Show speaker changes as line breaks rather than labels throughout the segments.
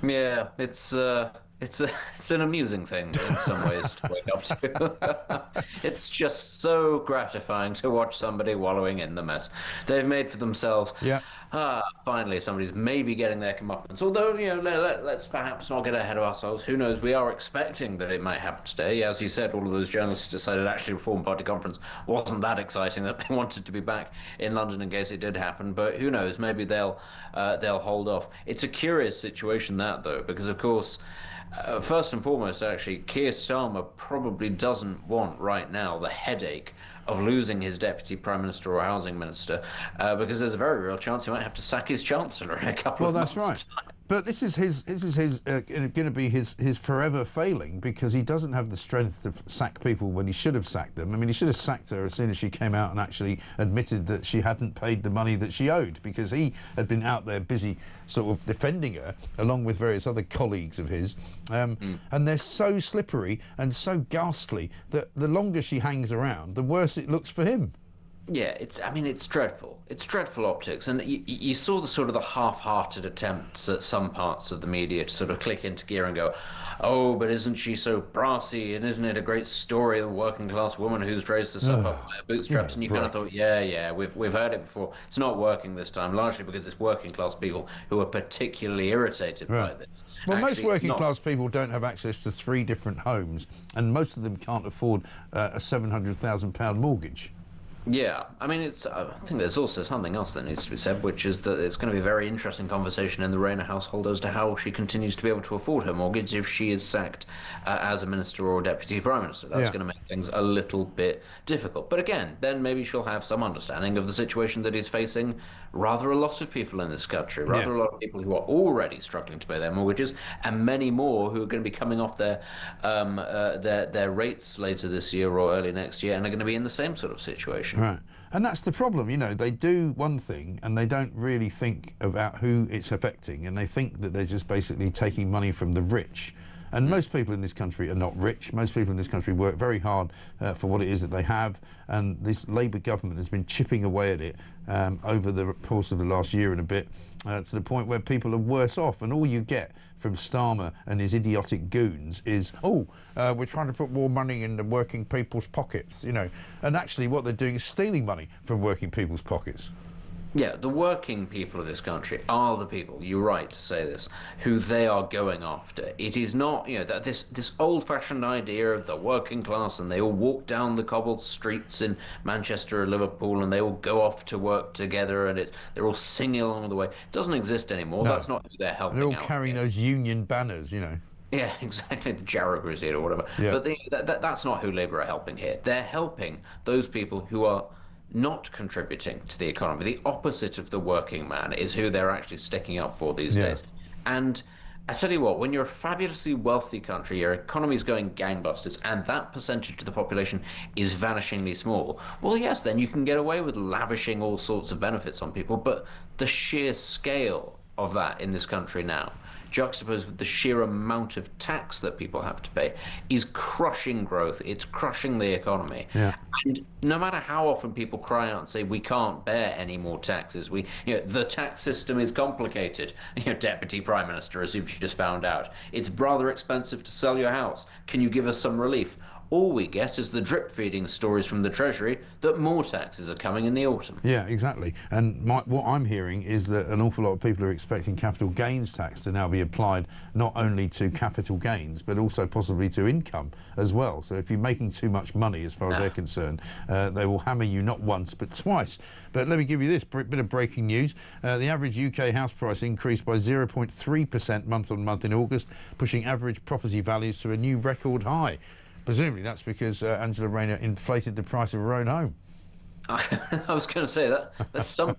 Yeah, it's an amusing thing in some ways to wake up to. It's just so gratifying to watch somebody wallowing in the mess they've made for themselves.
Yeah.
Finally, somebody's maybe getting their comeuppance. Although, let's perhaps not get ahead of ourselves. Who knows? We are expecting that it might happen today. As you said, all of those journalists decided actually Reform Party conference wasn't that exciting that they wanted to be back in London in case it did happen. But who knows? Maybe they'll hold off. It's a curious situation that though, because of course. First and foremost, actually, Keir Starmer probably doesn't want right now the headache of losing his deputy prime minister or housing minister, because there's a very real chance he might have to sack his chancellor in a couple
Well,
of
that's right.
months' time.
But this is his going to be his forever failing because he doesn't have the strength to sack people when he should have sacked them. I mean, he should have sacked her as soon as she came out and actually admitted that she hadn't paid the money that she owed because he had been out there busy sort of defending her along with various other colleagues of his. And they're so slippery and so ghastly that the longer she hangs around, the worse it looks for him.
Yeah, I mean, it's dreadful. It's dreadful optics. And you saw the sort of the half-hearted attempts at some parts of the media to sort of click into gear and go, oh, but isn't she so brassy? And isn't it a great story of a working class woman who's raised herself up by her bootstraps? And you kind of thought, yeah, we've heard it before. It's not working this time, largely because it's working class people who are particularly irritated by this.
Well, most
Actually, it's
working
not.
class people don't have access to 3 different homes, and most of them can't afford a £700,000 mortgage.
Yeah, I mean, I think there's also something else that needs to be said, which is that it's going to be a very interesting conversation in the Rayner household as to how she continues to be able to afford her mortgage if she is sacked as a minister or deputy prime minister. That's
Yeah.
going to make things a little bit difficult. But again, then maybe she'll have some understanding of the situation that is facing rather a lot of people in this country, rather
Yeah.
a lot of people who are already struggling to pay their mortgages, and many more who are going to be coming off their rates later this year or early next year, and are going to be in the same sort of situation.
Right. And that's the problem, they do one thing and they don't really think about who it's affecting, and they think that they're just basically taking money from the rich. And most people in this country are not rich. Most people in this country work very hard for what it is that they have, and this Labour government has been chipping away at it over the course of the last year and a bit, to the point where people are worse off. And all you get from Starmer and his idiotic goons is, we're trying to put more money in the working people's pockets, And actually what they're doing is stealing money from working people's pockets.
Yeah, the working people of this country are the people, you're right to say this, who they are going after. It is not, that this old-fashioned idea of the working class and they all walk down the cobbled streets in Manchester or Liverpool and they all go off to work together and they're all singing along the way. It doesn't exist anymore.
No.
That's not who they're helping
They're all
out.
carrying those union banners,
Yeah, exactly, the Jarrah Crusade or whatever.
Yeah.
But that's not who Labour are helping here. They're helping those people who are not contributing to the economy. The opposite of the working man is who they're actually sticking up for these
Yeah.
days. And I tell you what, when you're a fabulously wealthy country, your economy is going gangbusters, and that percentage of the population is vanishingly small, well, yes, then you can get away with lavishing all sorts of benefits on people, but the sheer scale of that in this country now, juxtaposed with the sheer amount of tax that people have to pay, is crushing growth. It's crushing the economy.
Yeah.
And no matter how often people cry out and say we can't bear any more taxes, the tax system is complicated. Deputy Prime Minister, as you've just found out, it's rather expensive to sell your house. Can you give us some relief? All we get is the drip-feeding stories from the Treasury that more taxes are coming in the autumn.
Yeah, exactly. And what I'm hearing is that an awful lot of people are expecting capital gains tax to now be applied not only to capital gains, but also possibly to income as well. So if you're making too much money, as far as they're concerned, they will hammer you not once, but twice. But let me give you this bit of breaking news. The average UK house price increased by 0.3% month on month in August, pushing average property values to a new record high. Presumably that's because Angela Rayner inflated the price of her own home.
I was going to say that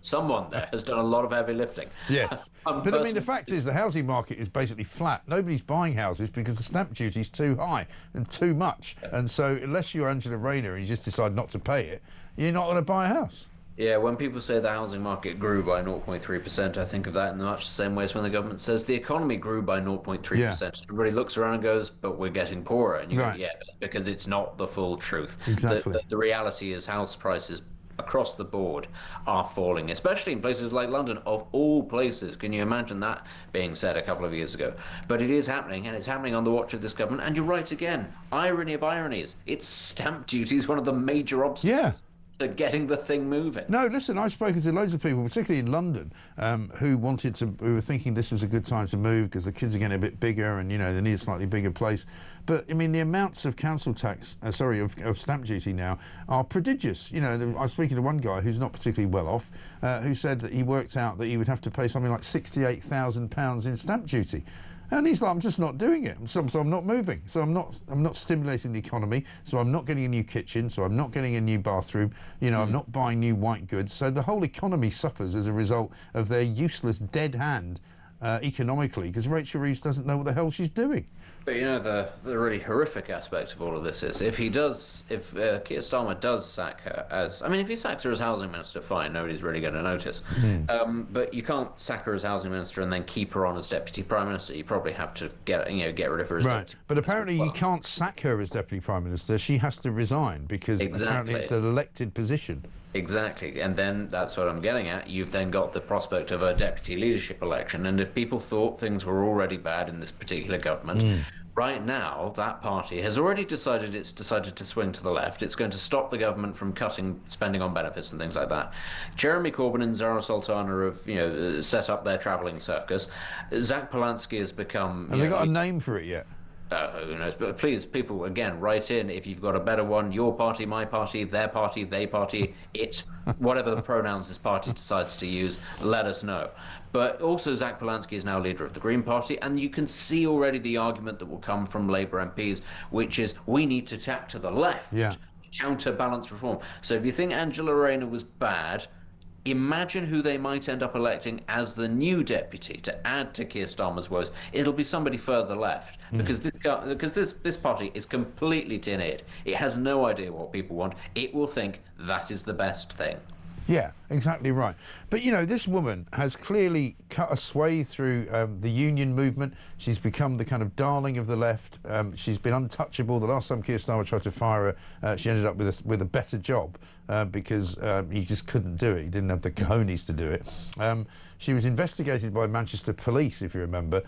someone there has done a lot of heavy lifting.
Yes. But I mean, the fact is the housing market is basically flat. Nobody's buying houses because the stamp duty is too high and too much. And so unless you're Angela Rayner and you just decide not to pay it, you're not going to buy a house.
Yeah, when people say the housing market grew by 0.3%, I think of that in much the same way as when the government says the economy grew by 0.3%.
Yeah.
Everybody looks around and goes, but we're getting poorer. And you
Right.
go, yeah, because it's not the full truth.
Exactly.
The reality is house prices across the board are falling, especially in places like London, of all places. Can you imagine that being said a couple of years ago? But it is happening, and it's happening on the watch of this government. And you're right again. Irony of ironies. It's stamp duty is one of the major obstacles.
Yeah.
To getting the thing moving.
No, listen, I've spoken to loads of people, particularly in London, who were thinking this was a good time to move because the kids are getting a bit bigger and, they need a slightly bigger place. But, I mean, the amounts of council tax, of stamp duty now are prodigious. I was speaking to one guy who's not particularly well off, who said that he worked out that he would have to pay something like £68,000 in stamp duty. And he's like, I'm just not doing it. So I'm not moving. So I'm not stimulating the economy. So I'm not getting a new kitchen. So I'm not getting a new bathroom. I'm not buying new white goods. So the whole economy suffers as a result of their useless dead hand economically, because Rachel Reeves doesn't know what the hell she's doing.
But the really horrific aspect of all of this is if Keir Starmer does sack her if he sacks her as housing minister, fine, nobody's really going to notice. But you can't sack her as housing minister and then keep her on as deputy prime minister. You probably have to get rid of her as
right. But apparently you can't sack her as deputy prime minister. She has to resign because apparently it's an elected position.
Exactly, and then that's what I'm getting at. You've then got the prospect of a deputy leadership election, and if people thought things were already bad in this particular government, right now that party has already decided to swing to the left. It's going to stop the government from cutting spending on benefits and things like that. Jeremy Corbyn and Zara Sultana have set up their travelling circus. Zach Polanski has become.
Have they got a name for it yet?
Who knows? But please, people, again, write in if you've got a better one. Your party, my party, their party, they party, it, whatever the pronouns this party decides to use, let us know. But also Zach Polanski is now leader of the Green Party, and you can see already the argument that will come from Labour MPs, which is we need to tack to the left, counterbalance reform. So if you think Angela Rayner was bad, imagine who they might end up electing as the new deputy to add to Keir Starmer's woes. It'll be somebody further left because this party is completely tin-eared. It has no idea what people want. It will think that is the best thing.
Yeah, exactly right. But, this woman has clearly cut a swathe through the union movement. She's become the kind of darling of the left. She's been untouchable. The last time Keir Starmer tried to fire her, she ended up with a better job because he just couldn't do it. He didn't have the cojones to do it. She was investigated by Manchester Police, if you remember,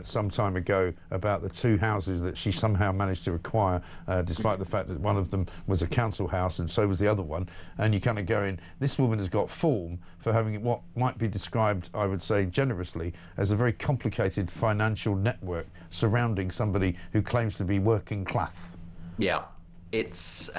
some time ago about the two houses that she somehow managed to acquire, despite the fact that one of them was a council house and so was the other one. And you kind of go in, this woman has got form for having what might be described, I would say generously, as a very complicated financial network surrounding somebody who claims to be working class.
Yeah, it's...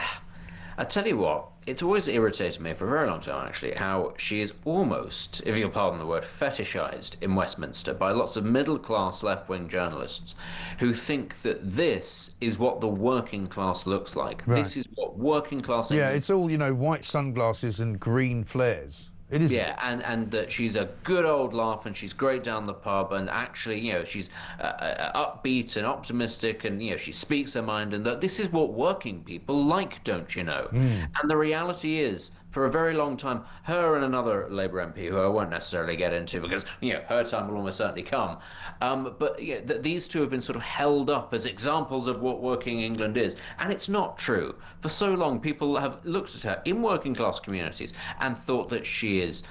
I tell you what, it's always irritated me for a very long time, actually, how she is almost, if you'll pardon the word, fetishized in Westminster by lots of middle-class left-wing journalists who think that this is what the working class looks like. Right. This is what working class...
Yeah, it's all, white sunglasses and green flares. It is.
Yeah, and that she's a good old laugh and she's great down the pub and actually, she's upbeat and optimistic and, she speaks her mind and that this is what working people like, don't you know? And the reality is, for a very long time, her and another Labour MP, who I won't necessarily get into because, her time will almost certainly come, but these two have been sort of held up as examples of what working England is. And it's not true. For so long, people have looked at her in working class communities and thought that she is,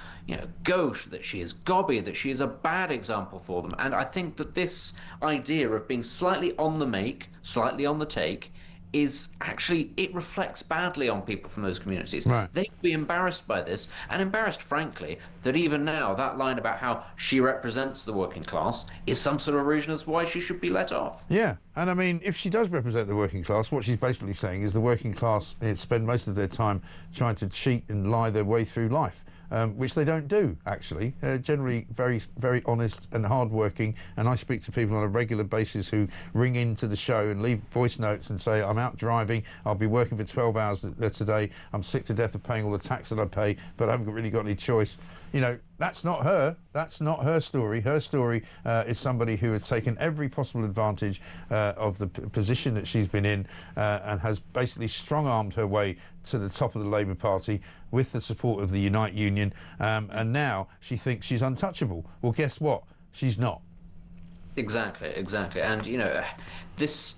gauche, that she is gobby, that she is a bad example for them. And I think that this idea of being slightly on the make, slightly on the take, is actually, it reflects badly on people from those communities.
Right.
They would be embarrassed by this, and embarrassed, frankly, that even now, that line about how she represents the working class is some sort of reason as to why she should be let off.
Yeah, and I mean, if she does represent the working class, what she's basically saying is the working class spend most of their time trying to cheat and lie their way through life. Which they don't do, actually. They're generally very, very honest and hardworking, and I speak to people on a regular basis who ring into the show and leave voice notes and say, I'm out driving, I'll be working for 12 hours today, I'm sick to death of paying all the tax that I pay, but I haven't really got any choice. That's not her. That's not her story. Her story is somebody who has taken every possible advantage of the position that she's been in and has basically strong-armed her way to the top of the Labour Party with the support of the Unite Union, and now she thinks she's untouchable. Well, guess what? She's not.
Exactly. And, this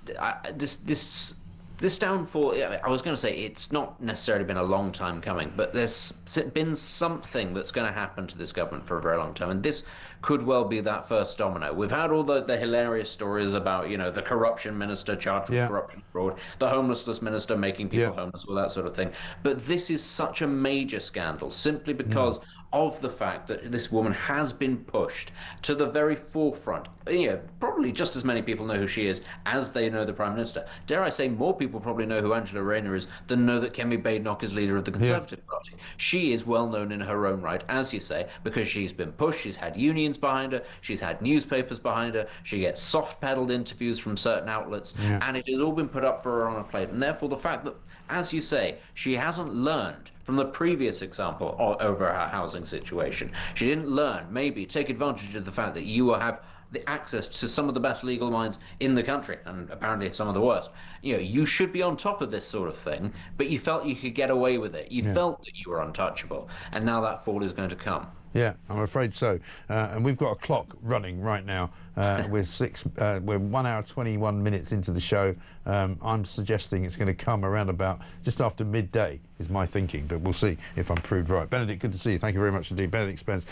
This downfall, yeah, I was going to say, it's not necessarily been a long time coming, but there's been something that's going to happen to this government for a very long time, and this could well be that first domino. We've had all the hilarious stories about, the corruption minister charged with
Yeah.
corruption fraud, the homelessness minister making people
Yeah.
homeless, all that sort of thing. But this is such a major scandal simply because of the fact that this woman has been pushed to the very forefront. Probably just as many people know who she is as they know the Prime Minister. Dare I say, more people probably know who Angela Rayner is than know that Kemi Badenoch is leader of the Conservative Party. She is well known in her own right, as you say, because she's been pushed, she's had unions behind her, she's had newspapers behind her, she gets soft-pedaled interviews from certain outlets, and it has all been put up for her on a plate. And therefore, the fact that, as you say, she hasn't learned from the previous example over her housing situation. She didn't learn, maybe take advantage of the fact that you will have the access to some of the best legal minds in the country, and apparently some of the worst. You should be on top of this sort of thing, but you felt you could get away with it. You felt that you were untouchable, and now that fall is going to come.
Yeah, I'm afraid so. And we've got a clock running right now. We're 1 hour 21 minutes into the show. I'm suggesting it's going to come around about just after midday, is my thinking, but we'll see if I'm proved right. Benedict, good to see you. Thank you very much indeed. Benedict Spence,